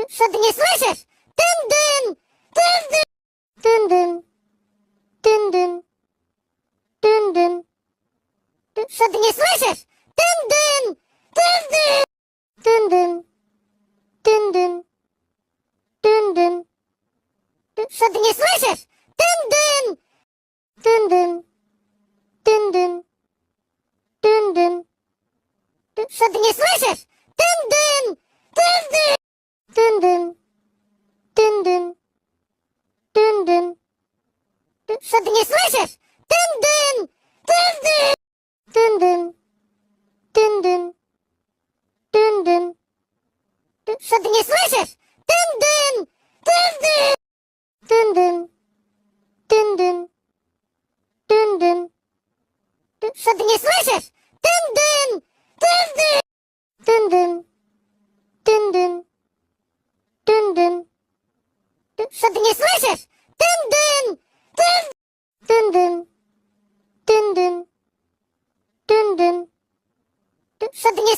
Что ты не слышишь? Тын-дын! Тын-дын! Тын-дын! Тын-дын! Тын-дын! Что ты не слышишь? Тын-дын! Тын-дын! Тын-дын! Тын-дын! Тын-дын! Что ты не слышишь? Тын-дын! Тын-дын! Тын-дын! Тын-дын! Что ты не слышишь? Тын-дын! Тын-дын! Тын-дын! Тын-дын! Тын-дын! Что ты не слышишь? Тын-дын! Тын-дын! Тын-дын! Тын-дын! Тын-дын! Что ты не слышишь? Тын-дын! Тын-дын! Тын-дын! Тын-дын! Тын-дын! Что ты не слышишь? Тын-дын! Тын-дын! Тын-дын! Тын-дын! Тын-дын! Что ты не слышишь? Тын-дын! Тын-дын! Тын-дын! Тын-дын! Что ты не